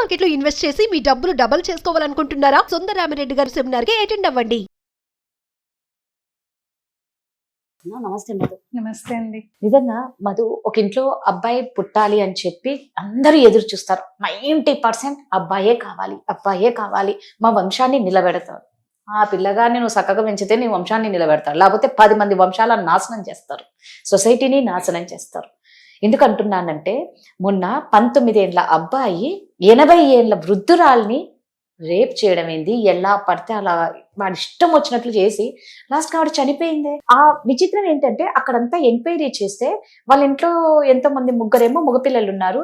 Market లో invest చేసి మీ డబ్బులు డబుల్ చేసుకోవాలనుకుంటున్నారా? సుందరరామిరెడ్డి గారి సెమినార్ కి అటెండ్ అవ్వండి. నమస్తే మధు. నమస్తే అండి. నిజంగా మధు, ఒక ఇంట్లో అబ్బాయి పుట్టాలి అని చెప్పి అందరూ ఎదురు చూస్తారు. 90% అబ్బాయే కావాలి, అబ్బాయే కావాలి, మా వంశాన్ని నిలబెడతాడు. ఆ పిల్లగాన్ని నువ్వు చక్కగా పెంచితే నీ వంశాన్ని నిలబెడతాడు, లేకపోతే 10 మంది వంశాలను నాశనం చేస్తారు, సొసైటీని నాశనం చేస్తారు. ఎందుకంటున్నానంటే, మొన్న 19 ఏళ్ల అబ్బాయి 80 ఏళ్ల వృద్ధురాల్ని రేప్ చేయడం ఏంది, ఎలా పడితే అలా వాడి ఇష్టం వచ్చినట్లు చేసి లాస్ట్ ఆవిడ చనిపోయింది. ఆ విచిత్రం ఏంటంటే, అక్కడంతా ఎంక్వైరీ చేస్తే వాళ్ళ ఇంట్లో ఎంతో మంది, ముగ్గురేమో మగపిల్లలు ఉన్నారు.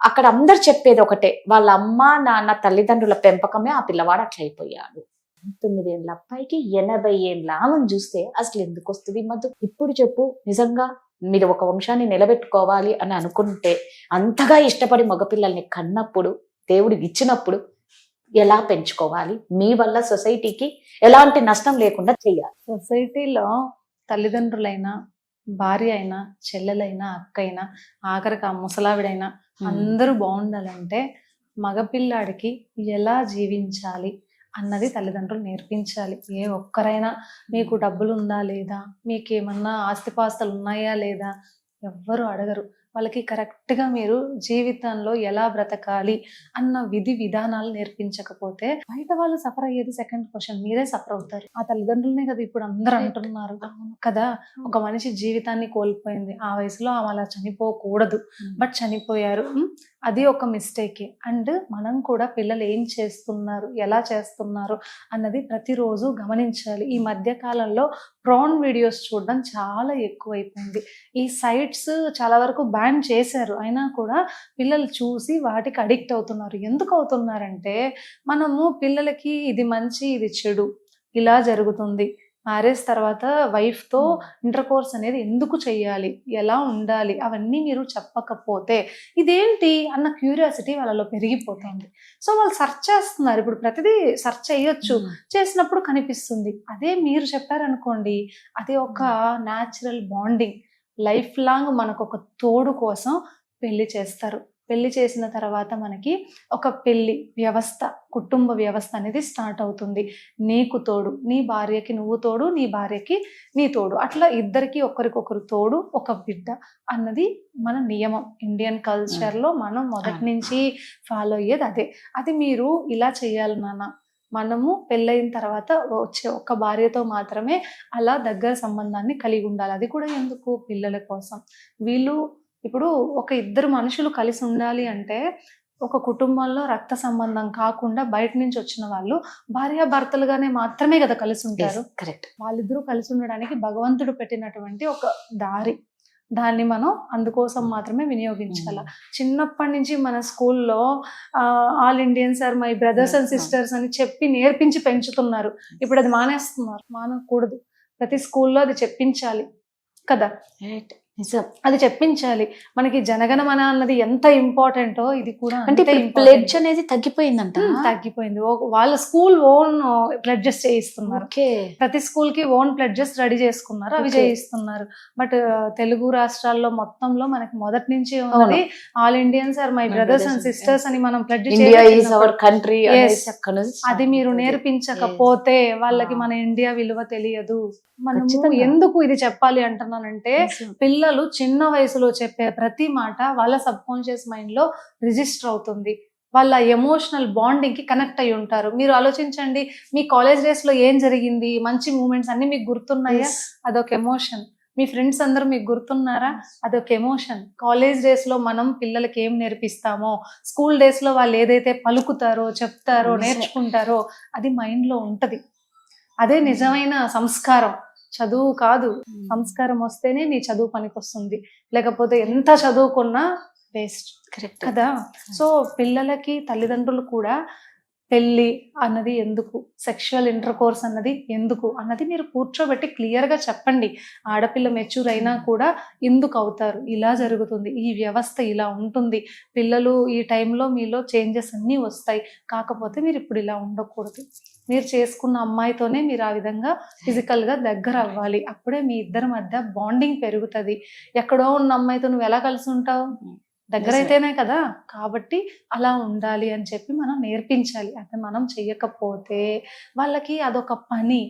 అక్కడ అందరు చెప్పేది ఒకటే, వాళ్ళ అమ్మ నాన్న తల్లిదండ్రుల పెంపకమే ఆ పిల్లవాడు అట్లా అయిపోయాడు. 19 ఏళ్ల అబ్బాయికి 80 ఏళ్ల ఆమెను చూస్తే అసలు ఎందుకు వస్తుంది మధు? ఇప్పుడు చెప్పు, నిజంగా మీరు ఒక వంశాన్ని నిలబెట్టుకోవాలి అని అనుకుంటే, అంతగా ఇష్టపడి మగపిల్లల్ని కన్నప్పుడు, దేవుడు ఇచ్చినప్పుడు ఎలా పెంచుకోవాలి? మీ వల్ల సొసైటీకి ఎలాంటి నష్టం లేకుండా చెయ్యాలి. సొసైటీలో తల్లిదండ్రులైనా, భార్య అయినా, చెల్లెలైనా, అక్క అయినా, ఆఖరికి ఆ ముసలావిడైనా అందరూ బాగుండాలంటే మగపిల్లాడికి ఎలా జీవించాలి అన్నది తల్లిదండ్రులు నేర్పించాలి. ఏ ఒక్కరైనా మీకు డబ్బులు ఉందా లేదా, మీకేమన్నా ఆస్తిపాస్తులు ఉన్నాయా లేదా ఎవ్వరు అడగరు. వాళ్ళకి కరెక్ట్గా మీరు జీవితంలో ఎలా బ్రతకాలి అన్న విధానాలు నేర్పించకపోతే బయట వాళ్ళు సఫర్ అయ్యేది సెకండ్ క్వశ్చన్, మీరే సఫర్ అవుతారు. ఆ తల్లిదండ్రులనే కదా ఇప్పుడు అందరూ అంటున్నారు కదా, ఒక మనిషి జీవితాన్ని కోల్పోయింది, ఆ వయసులో ఆమె అలా చనిపోకూడదు, బట్ చనిపోయారు, అది ఒక మిస్టేకే. అండ్ మనం కూడా పిల్లలు ఏం చేస్తున్నారు, ఎలా చేస్తున్నారు అన్నది ప్రతిరోజు గమనించాలి. ఈ మధ్య కాలంలో ప్రాన్ వీడియోస్ చూడడం చాలా ఎక్కువైపోయింది. ఈ సైట్స్ చాలా వరకు బ్యాన్ చేశారు, అయినా కూడా పిల్లలు చూసి వాటికి అడిక్ట్ అవుతున్నారు. ఎందుకు అవుతున్నారంటే, మనము పిల్లలకి ఇది మంచి ఇది చెడు ఇలా జరుగుతుంది, మ్యారేజ్ తర్వాత వైఫ్తో ఇంటర్ కోర్స్ అనేది ఎందుకు చెయ్యాలి, ఎలా ఉండాలి, అవన్నీ మీరు చెప్పకపోతే ఇదేంటి అన్న క్యూరియాసిటీ వాళ్ళలో పెరిగిపోతుంది. సో వాళ్ళు సెర్చ్ చేస్తున్నారు. ఇప్పుడు ప్రతిదీ సెర్చ్ చేయొచ్చు, చేసినప్పుడు కనిపిస్తుంది. అదే మీరు చెప్పారనుకోండి, అది ఒక న్యాచురల్ బాండింగ్. లైఫ్ లాంగ్ మనకు ఒక తోడు కోసం పెళ్లి చేస్తారు. పెళ్లి చేసిన తర్వాత మనకి ఒక పెళ్లి వ్యవస్థ, కుటుంబ వ్యవస్థ అనేది స్టార్ట్ అవుతుంది. నీకు తోడు, నీ భార్యకి నువ్వు తోడు, నీ భార్యకి నీ తోడు, అట్లా ఇద్దరికి ఒకరికొకరు తోడు, ఒక బిడ్డ అన్నది మన నియమం. ఇండియన్ కల్చర్లో మనం మొదటి నుంచి ఫాలో అయ్యేది అదే. అది మీరు ఇలా చేయాలి నాన్న, మనము పెళ్ళైన తర్వాత వచ్చే ఒక్క భార్యతో మాత్రమే అలా దగ్గర సంబంధాన్ని కలిగి ఉండాలి. అది కూడా ఎందుకు? పిల్లల కోసం. వీళ్ళు ఇప్పుడు ఒక ఇద్దరు మనుషులు కలిసి ఉండాలి అంటే, ఒక కుటుంబంలో రక్త సంబంధం కాకుండా బయట నుంచి వచ్చిన వాళ్ళు భార్యాభర్తలుగానే మాత్రమే కదా కలిసి ఉంటారు. కరెక్ట్. వాళ్ళిద్దరూ కలిసి ఉండడానికి భగవంతుడు పెట్టినటువంటి ఒక దారి, దాన్ని మనం అందుకోసం మాత్రమే వినియోగించాల. చిన్నప్పటి నుంచి మన స్కూల్లో all Indians are my brothers and sisters అని చెప్పి నేర్పించి పెంచుతున్నారు. ఇప్పుడు అది మానేస్తున్నారు. మానకూడదు. ప్రతి స్కూల్లో అది చెప్పించాలి కదా, అది చెప్పించాలి. మనకి జనగణమన అన్నది ఎంత ఇంపార్టెంటో ఇది కూడా అంటే ప్లెడ్జ్ అనేది తగ్గిపోయిందంట. తగ్గిపోయింది. వాళ్ళ స్కూల్ ఓన్ ప్లెడ్జెస్ చేయిస్తున్నారు. ప్రతి స్కూల్ కి ఓన్ ప్లెడ్జెస్ రెడీ చేసుకున్నారు, అవి చేయిస్తున్నారు. బట్ తెలుగు రాష్ట్రాల్లో మొత్తంలో మనకి మొదటి నుంచి ఉన్నది all Indians are my brothers and sisters అని మనం ప్లెడ్జ్ కంట్రీ. అది మీరు నేర్పించకపోతే వాళ్ళకి మన ఇండియా విలువ తెలియదు. మనము ఎందుకు ఇది చెప్పాలి అంటున్నానంటే, పిల్లలు చిన్న వయసులో చెప్పే ప్రతి మాట వాళ్ళ సబ్ కాన్షియస్ మైండ్ లో రిజిస్టర్ అవుతుంది. వాళ్ళ ఎమోషనల్ బాండింగ్ కి కనెక్ట్ అయి ఉంటారు. మీరు ఆలోచించండి, మీ కాలేజ్ డేస్ లో ఏం జరిగింది, మంచి మూమెంట్స్ అన్ని మీకు గుర్తున్నాయా? అదొక ఎమోషన్. మీ ఫ్రెండ్స్ అందరూ మీకు గుర్తున్నారా? అదొక ఎమోషన్. కాలేజ్ డేస్ లో మనం పిల్లలకి ఏం నేర్పిస్తామో, స్కూల్ డేస్ లో వాళ్ళు ఏదైతే పలుకుతారో, చెప్తారో, నేర్చుకుంటారో అది మైండ్ లో ఉంటది. అదే నిజమైన సంస్కారం. చదువు కాదు, సంస్కారం వస్తేనే నీ చదువు పనికొస్తుంది, లేకపోతే ఎంత చదువుకున్నా వేస్ట్ కదా. సో పిల్లలకి తల్లిదండ్రులు కూడా పెళ్ళి అన్నది ఎందుకు, సెక్షువల్ ఇంటర్ కోర్స్ అన్నది ఎందుకు అన్నది మీరు కూర్చోబెట్టి క్లియర్గా చెప్పండి. ఆడపిల్ల మెచ్యూర్ అయినా కూడా ఎందుకు అవుతారు, ఇలా జరుగుతుంది, ఈ వ్యవస్థ ఇలా ఉంటుంది, పిల్లలు ఈ టైంలో మీలో చేంజెస్ అన్నీ వస్తాయి, కాకపోతే మీరు ఇప్పుడు ఇలా ఉండకూడదు, మీరు చేసుకున్న అమ్మాయితోనే మీరు ఆ విధంగా ఫిజికల్గా దగ్గర అవ్వాలి, అప్పుడే మీ ఇద్దరి మధ్య బాండింగ్ పెరుగుతుంది. ఎక్కడో ఉన్న అమ్మాయితో నువ్వు ఎలా కలిసి ఉంటావు? దగ్గర అయితేనే కదా, కాబట్టి అలా ఉండాలి అని చెప్పి మనం నేర్పించాలి. అది మనం చెయ్యకపోతే వాళ్ళకి అదొక పని,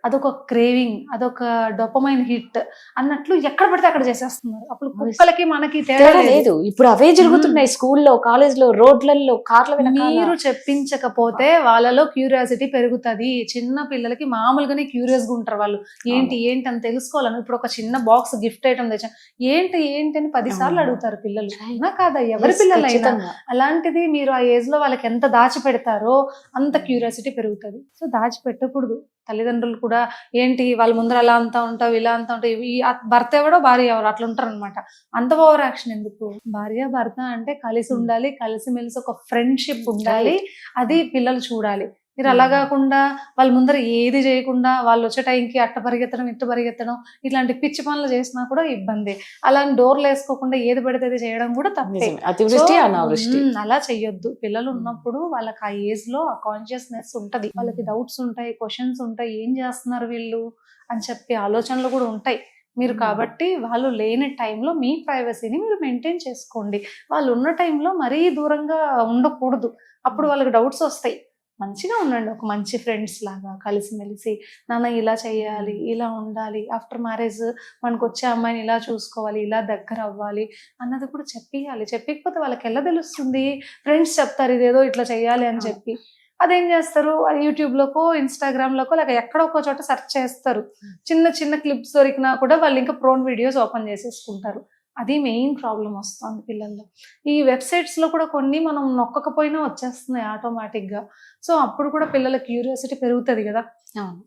అదొక క్రేవింగ్, అదొక డొపమైన్ హిట్ అన్నట్లు ఎక్కడ పడితే అక్కడ చేసేస్తున్నారు. అప్పుడు కుక్కలకి మనకి తేడా తేడా లేదు. లేదు. ఇప్పుడు అవే జరుగుతున్నాయి స్కూల్లో, కాలేజ్లో, రోడ్లలో, కార్ల వెనకాల. మీరు చెప్పించకపోతే వాళ్ళలో క్యూరియాసిటీ పెరుగుతది. చిన్న పిల్లలకి మామూలుగానే క్యూరియస్ గా ఉంటారు వాళ్ళు. ఏంటి ఏంటి అని తెలుసుకోవాలని. ఇప్పుడు ఒక చిన్న బాక్స్ గిఫ్ట్ ఐటమ్ తెచ్చా, ఏంటి ఏంటి అని 10 సార్లు అడుగుతారు పిల్లలు. అవునా కాదా? ఎవరి పిల్లలైనా. ఖచ్చితంగా. అలాంటిది మీరు ఆ ఏజ్ లో వాళ్ళకి ఎంత దాచి పెడతారో అంత క్యూరియాసిటీ పెరుగుతుంది. సో దాచి పెట్టకూడదు. తల్లిదండ్రులు కూడా ఏంటి వాళ్ళ ముందర అలా అంతా ఉంటావు, ఇలా అంతా ఉంటావు, ఈ భర్త ఎవడో భార్య ఎవరో అట్లా ఉంటారు అనమాట. అంత ఓవర్ యాక్షన్ ఎందుకు? భార్య భర్త అంటే కలిసి ఉండాలి, కలిసిమెలిసి ఒక ఫ్రెండ్షిప్ ఉండాలి. అది పిల్లలు చూడాలి. మీరు అలా కాకుండా వాళ్ళ ముందర ఏది చేయకుండా వాళ్ళు వచ్చే టైంకి అట్ట పరిగెత్తడం, ఇట్ట పరిగెత్తడం, ఇట్లాంటి పిచ్చి పనులు చేసినా కూడా ఇబ్బంది. అలా డోర్లు వేసుకోకుండా ఏది పడితే అది చేయడం కూడా తప్పే. నిజమే. అతివృష్టి, సో, అనావృష్టి. అలా చెయ్యొద్దు. పిల్లలు ఉన్నప్పుడు వాళ్ళకి ఆ ఏజ్ లో ఆ కాన్షియస్నెస్ ఉంటది. వాళ్ళకి డౌట్స్ ఉంటాయి, క్వశ్చన్స్ ఉంటాయి, ఏం చేస్తున్నారు వీళ్ళు అని చెప్పి ఆలోచనలు కూడా ఉంటాయి. మీరు కాబట్టి వాళ్ళు లేని టైంలో మీ ప్రైవసీని మీరు మెయింటైన్ చేసుకోండి. వాళ్ళు ఉన్న టైంలో మరీ దూరంగా ఉండకూడదు. అప్పుడు వాళ్ళకి డౌట్స్ వస్తాయి. మంచిగా ఉండండి, ఒక మంచి ఫ్రెండ్స్ లాగా కలిసిమెలిసి, నాన్న ఇలా చేయాలి, ఇలా ఉండాలి, ఆఫ్టర్ మ్యారేజ్ మనకు వచ్చే అమ్మాయిని ఇలా చూసుకోవాలి, ఇలా దగ్గర అవ్వాలి అన్నది కూడా చెప్పియాలి. చెప్పకపోతే వాళ్ళకి ఎలా తెలుస్తుంది? ఫ్రెండ్స్ చెప్తారు ఇదేదో ఇట్లా చేయాలి అని చెప్పి. అదేం చేస్తారు? యూట్యూబ్లోకో, ఇన్స్టాగ్రామ్లోకో, లేక ఎక్కడో ఒక చోట సెర్చ్ చేస్తారు. చిన్న చిన్న క్లిప్స్ దొరికినా కూడా వాళ్ళు ఇంకా ప్రోన్ వీడియోస్ ఓపెన్ చేసేసుకుంటారు. అది మెయిన్ ప్రాబ్లం వస్తుంది పిల్లల్లో. ఈ వెబ్సైట్స్లో కూడా కొన్ని మనం నొక్కకపోయినా వచ్చేస్తున్నాయి ఆటోమేటిక్గా. సో అప్పుడు కూడా పిల్లల క్యూరియాసిటీ పెరుగుతుంది కదా.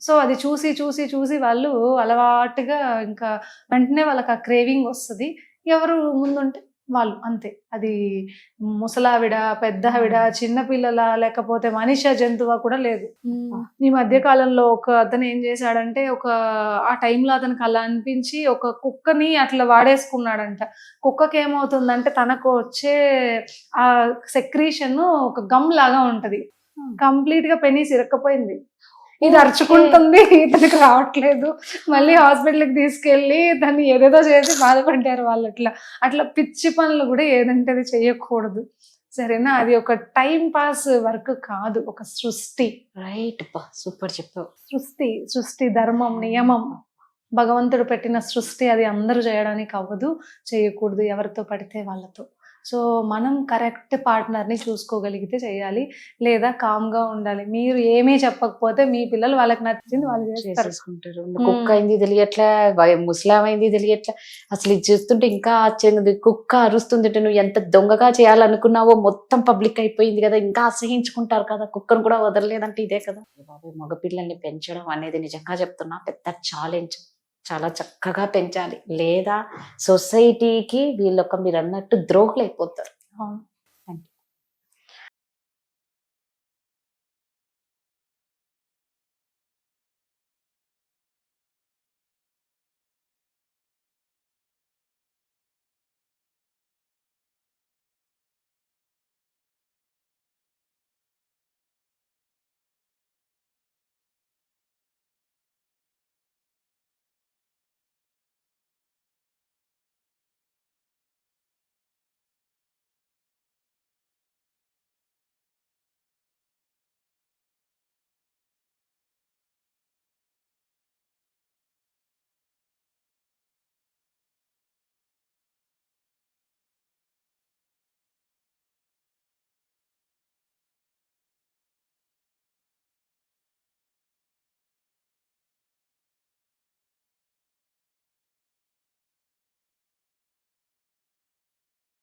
సో అది చూసి చూసి చూసి వాళ్ళు అలవాటుగా ఇంకా వెంటనే వాళ్ళకి ఆ క్రేవింగ్ వస్తుంది. ఎవరు ముందుంటే వాళ్ళు అంతే. అది ముసలావిడ, పెద్ద ఆవిడ, చిన్న పిల్లల, లేకపోతే మనిషి జంతువా కూడా లేదు. ఈ మధ్య కాలంలో ఒక అతను ఏం చేశాడంటే, ఆ టైంలో అతనికి అలా అనిపించి ఒక కుక్కని అట్లా వాడేసుకున్నాడంట. కుక్కకి ఏమవుతుందంటే తనకు వచ్చే ఆ సెక్రీషన్ ఒక గమ్ లాగా ఉంటది. కంప్లీట్ గా పెనీస్ ఇరక్కపోయింది. ఇది అరుచుకుంటుంది, ఇతనికి రావట్లేదు. మళ్ళీ హాస్పిటల్కి తీసుకెళ్ళి దాన్ని ఏదేదో చేసి బాధపడ్డారు వాళ్ళు. అట్లా పిచ్చి పనులు కూడా ఏదంటే అది చెయ్యకూడదు. సరేనా? అది ఒక టైం పాస్ వర్క్ కాదు, ఒక సృష్టి. రైట్, సూపర్ చెప్పావు. సృష్టి ధర్మం, నియమం, భగవంతుడు పెట్టిన సృష్టి. అది అందరూ చేయడానికి అవ్వదు, చేయకూడదు ఎవరితో పడితే వాళ్ళతో. సో మనం కరెక్ట్ పార్ట్నర్ని చూసుకోగలిగితే చేయాలి, లేదా కామ్గా ఉండాలి. మీరు ఏమీ చెప్పకపోతే మీ పిల్లలు వాళ్ళకి నచ్చింది వాళ్ళు చేసుకుంటారు. కుక్క అయింది తెలియట్లే, ముస్లాం అయింది తెలియట్లే. అసలు ఇది చూస్తుంటే ఇంకా ఆశ్చర్యంగా ఉంది. కుక్క అరుస్తుంది, నువ్వు ఎంత దొంగగా చేయాలనుకున్నావో మొత్తం పబ్లిక్ అయిపోయింది కదా, ఇంకా అసహించుకుంటారు కదా, కుక్కను కూడా వదలలేదంటే ఇదే కదా. బాబు, మగపిల్లల్ని పెంచడం అనేది నిజంగా చెప్తున్నా పెద్ద ఛాలెంజ్. చాలా చక్కగా పెంచాలి, లేదా సొసైటీకి వీళ్ళొక మీరు అన్నట్టు ద్రోహులు అయిపోతారు.